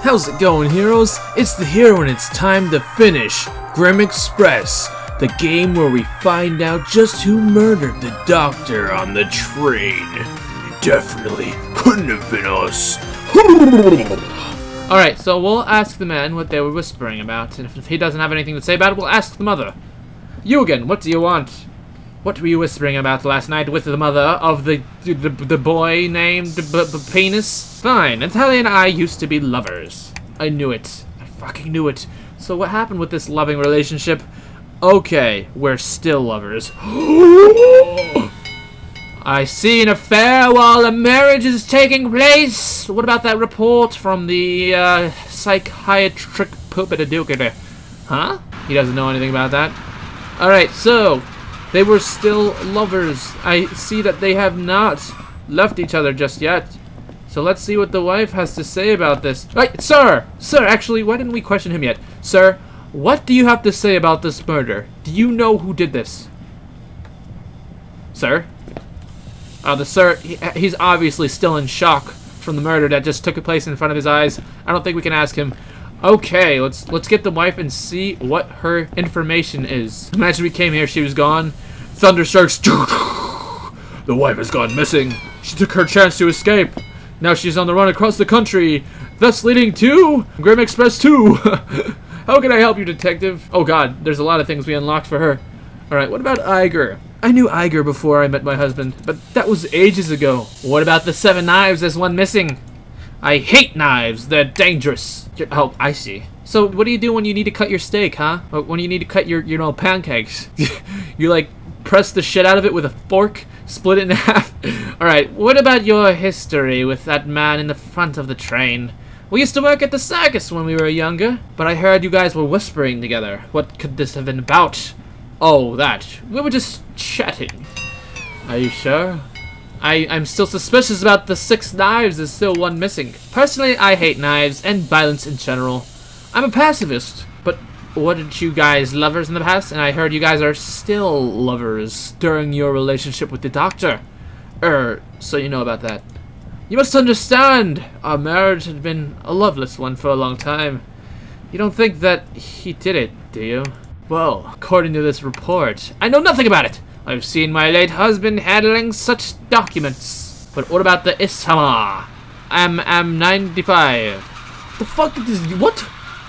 How's it going, heroes? It's the hero and it's time to finish Grim Express, the game where we find out just who murdered the doctor on the train. It definitely couldn't have been us. Alright, so we'll ask the man what they were whispering about, and if he doesn't have anything to say about it, we'll ask the mother. You again, what do you want? What were you whispering about last night with the mother of the boy named Penis? Fine, Natalia and I used to be lovers. I knew it. I fucking knew it. So what happened with this loving relationship? Okay, we're still lovers. I see an affair while a marriage is taking place. What about that report from the psychiatric poop-a-dookie? Huh? He doesn't know anything about that. Alright, so they were still lovers. I see that they have not left each other just yet. So let's see what the wife has to say about this. Right, sir! Sir, actually, why didn't we question him yet? Sir, what do you have to say about this murder? Do you know who did this? Sir? The sir, he's obviously still in shock from the murder that just took place in front of his eyes. I don't think we can ask him. Okay, let's get the wife and see what her information is. Imagine we came here, she was gone. Thunder strikes. The wife has gone missing. She took her chance to escape. Now she's on the run across the country, thus leading to Grim Express 2. How can I help you, detective? Oh god, there's a lot of things we unlocked for her. Alright, what about Igor? I knew Igor before I met my husband, but that was ages ago. What about the 7 knives? There's one missing. I hate knives. They're dangerous. Oh, I see. So what do you do when you need to cut your steak, huh? Or when you need to cut your pancakes? You like press the shit out of it with a fork, split it in half. Alright, what about your history with that man in the front of the train? We used to work at the circus when we were younger, but I heard you guys were whispering together. What could this have been about? Oh, that. We were just chatting. Are you sure? I'm still suspicious about the 6 knives. There's still one missing. Personally, I hate knives and violence in general. I'm a pacifist. But weren't you guys lovers in the past? And I heard you guys are still lovers during your relationship with the doctor. So you know about that. You must understand, our marriage had been a loveless one for a long time. You don't think that he did it, do you? Well, according to this report, I know nothing about it. I've seen my late husband handling such documents. But what about the Isama? I'm 95. The fuck is this? What?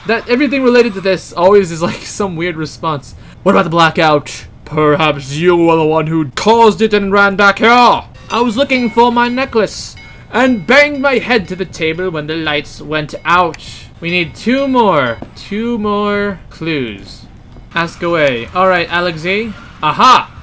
That everything related to this always is like some weird response. What about the blackout? Perhaps you were the one who caused it and ran back here. I was looking for my necklace and banged my head to the table when the lights went out. We need 2 more clues. Ask away. Alright, Alexei. Aha!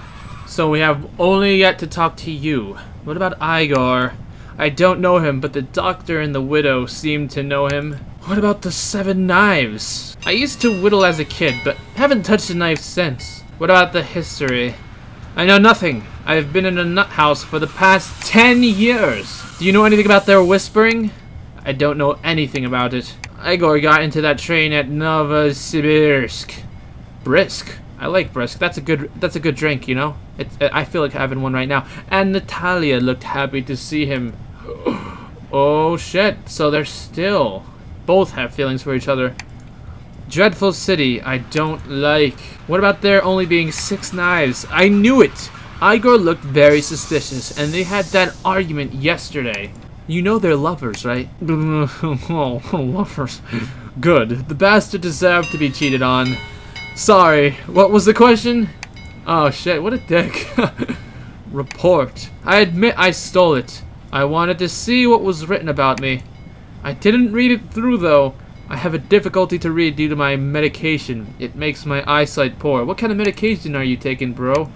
So we have only yet to talk to you. What about Igor? I don't know him, but the doctor and the widow seem to know him. What about the 7 knives? I used to whittle as a kid, but haven't touched a knife since. What about the history? I know nothing. I've been in a nut house for the past 10 years. Do you know anything about their whispering? I don't know anything about it. Igor got into that train at Novosibirsk. Brisk. I like brisk. That's a good drink, you know. I feel like having one right now. And Natalia looked happy to see him. Oh shit. So they're still both have feelings for each other. Dreadful city. I don't like. What about there only being 6 knives? I knew it. Igor looked very suspicious, and they had that argument yesterday. You know they're lovers, right? Oh, lovers. Good. The bastard deserved to be cheated on. Sorry, what was the question? Oh shit, what a dick. Report. I admit I stole it. I wanted to see what was written about me. I didn't read it through though. I have a difficulty to read due to my medication. It makes my eyesight poor. What kind of medication are you taking, bro?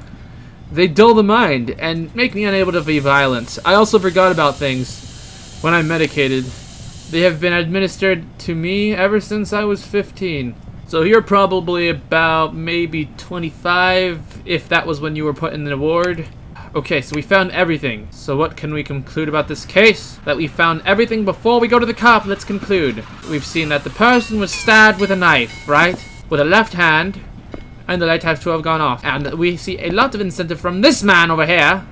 They dull the mind and make me unable to be violent. I also forgot about things when I'm medicated. They have been administered to me ever since I was 15. So you're probably about maybe 25, if that was when you were put in the ward. Okay, so we found everything. So what can we conclude about this case? That we found everything before we go to the cop. Let's conclude. We've seen that the person was stabbed with a knife, right? With a left hand, and the light has to have gone off. And we see a lot of incentive from this man over here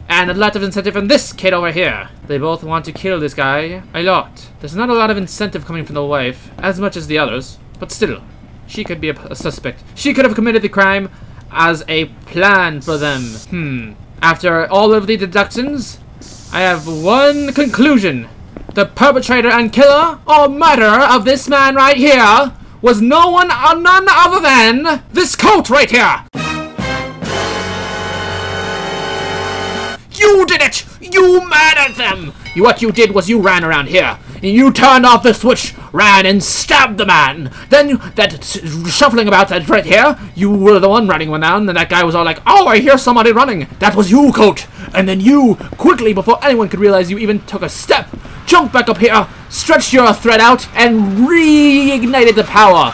And a lot of incentive from this kid over here. They both want to kill this guy a lot. There's not a lot of incentive coming from the wife, as much as the others, but still, she could be a suspect. She could have committed the crime as a plan for them. After all of the deductions, I have one conclusion. The perpetrator and killer or murderer of this man right here was no one or none other than this coat right here. You did it! You murdered them! What you did was you ran around here, and you turned off the switch, ran and stabbed the man. Then, that shuffling about that right here, you were the one running around, and that guy was all like, oh, I hear somebody running. That was you, Coach. And then you, quickly, before anyone could realize you even took a step, jumped back up here, stretched your thread out, and reignited the power.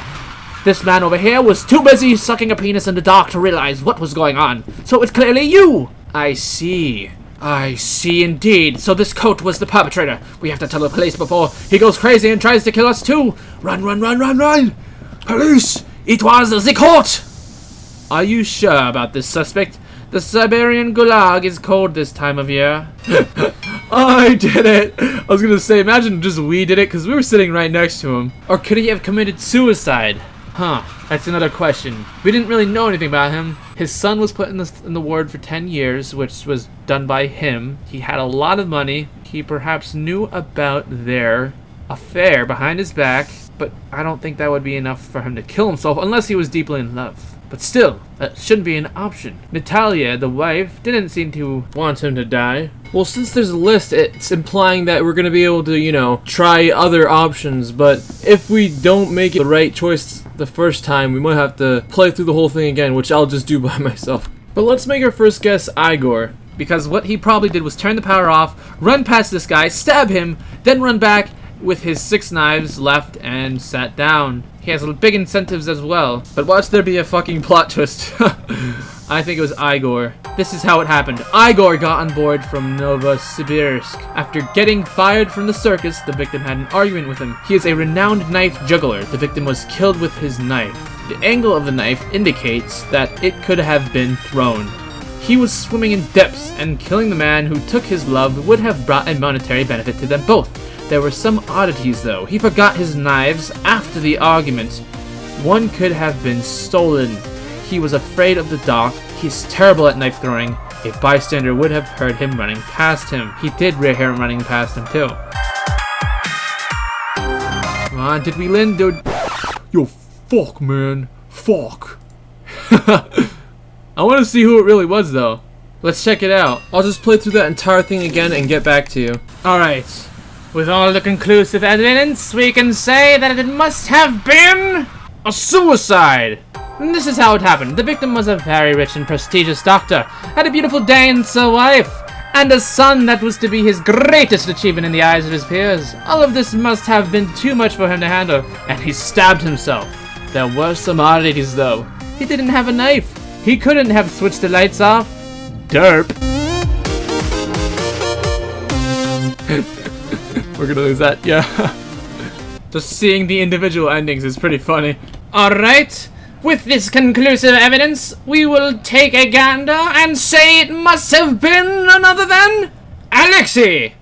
This man over here was too busy sucking a penis in the dark to realize what was going on. So it's clearly you. I see. I see indeed. So this coat was the perpetrator. We have to tell the police before he goes crazy and tries to kill us too. Run, run, run, run, run! Police! It was the coat! Are you sure about this suspect? The Siberian Gulag is cold this time of year. I did it! I was gonna say, imagine just we did it because we were sitting right next to him. Or could he have committed suicide? Huh, that's another question. We didn't really know anything about him. His son was put in the ward for 10 years, which was done by him. He had a lot of money. He perhaps knew about their affair behind his back, but I don't think that would be enough for him to kill himself unless he was deeply in love. But still, that shouldn't be an option. Natalia, the wife, didn't seem to want him to die. Well, since there's a list, it's implying that we're going to be able to, you know, try other options, but if we don't make the right choice the first time, we might have to play through the whole thing again, which I'll just do by myself. But let's make our first guess Igor, because what he probably did was turn the power off, run past this guy, stab him, then run back with his 6 knives left and sat down. He has big incentives as well. But watch there be a fucking plot twist. I think it was Igor. This is how it happened. Igor got on board from Novosibirsk. After getting fired from the circus, the victim had an argument with him. He is a renowned knife juggler. The victim was killed with his knife. The angle of the knife indicates that it could have been thrown. He was swimming in depths, and killing the man who took his love would have brought a monetary benefit to them both. There were some oddities though. He forgot his knives after the argument. One could have been stolen. He was afraid of the dock. He's terrible at knife throwing. A bystander would have heard him running past him. He did hear him running past him too. Come on, did we win, dude? Yo, fuck, man. Fuck. I want to see who it really was though. Let's check it out. I'll just play through that entire thing again and get back to you. Alright. With all the conclusive evidence, we can say that it must have been a suicide. And this is how it happened. The victim was a very rich and prestigious doctor, had a beautiful dancer wife, and a son that was to be his greatest achievement in the eyes of his peers. All of this must have been too much for him to handle, and he stabbed himself. There were some oddities though. He didn't have a knife. He couldn't have switched the lights off. Derp. We're gonna lose that, yeah. Just seeing the individual endings is pretty funny. Alright, with this conclusive evidence, we will take a gander and say it must have been none other than Alexei!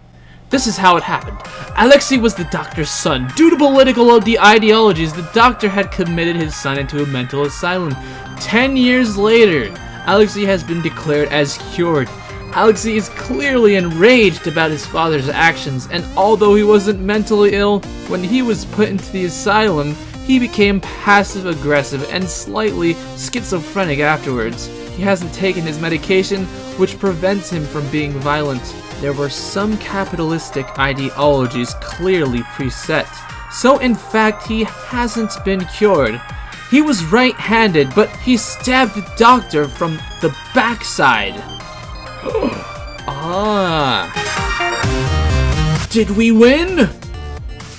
This is how it happened. Alexei was the doctor's son. Due to political ideologies, the doctor had committed his son into a mental asylum. 10 years later, Alexei has been declared as cured. Alexei is clearly enraged about his father's actions, and although he wasn't mentally ill, when he was put into the asylum, he became passive-aggressive and slightly schizophrenic afterwards. He hasn't taken his medication, which prevents him from being violent. There were some capitalistic ideologies clearly preset, so in fact he hasn't been cured. He was right-handed, but he stabbed the doctor from the backside. Ah. Did we win?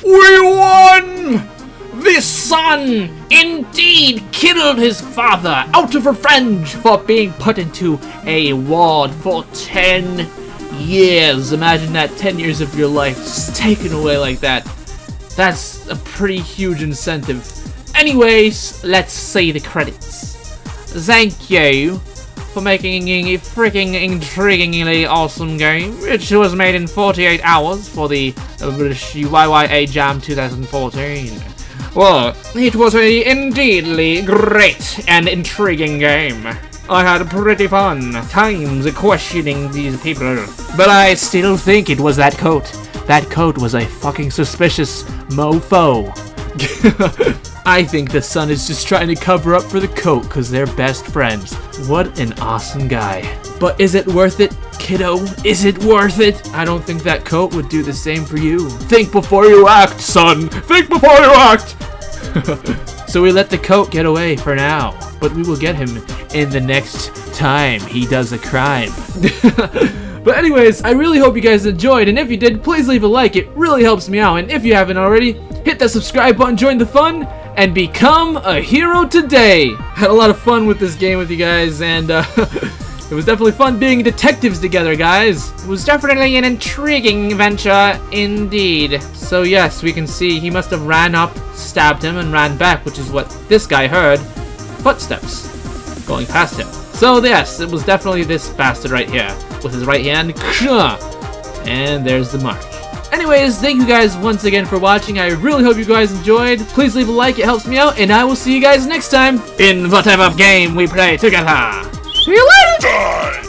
We won! This son indeed killed his father out of revenge for being put into a ward for 10 years. Imagine that, 10 years of your life just taken away like that. That's a pretty huge incentive. Anyways, let's see the credits. Thank you for making a freaking intriguingly awesome game, which was made in 48 hours for the British YYA Jam 2014. Well, it was a indeedly great and intriguing game. I had pretty fun times questioning these people, but I still think it was that coat. That coat was a fucking suspicious mofo. I think the son is just trying to cover up for the coat because they're best friends. What an awesome guy. But is it worth it, kiddo? Is it worth it? I don't think that coat would do the same for you. Think before you act, son. Think before you act. So we let the coat get away for now, but we will get him in the next time he does a crime. But anyways, I really hope you guys enjoyed, and if you did, please leave a like. It really helps me out, and if you haven't already, hit that subscribe button, join the fun, and become a hero today. Had a lot of fun with this game with you guys, and it was definitely fun being detectives together, guys. It was definitely an intriguing venture indeed. So yes, we can see he must have ran up, stabbed him, and ran back, which is what this guy heard. Footsteps going past him. So yes, it was definitely this bastard right here with his right hand. And there's the mark. Anyways, thank you guys once again for watching. I really hope you guys enjoyed. Please leave a like, it helps me out, and I will see you guys next time in whatever game we play together. See you later!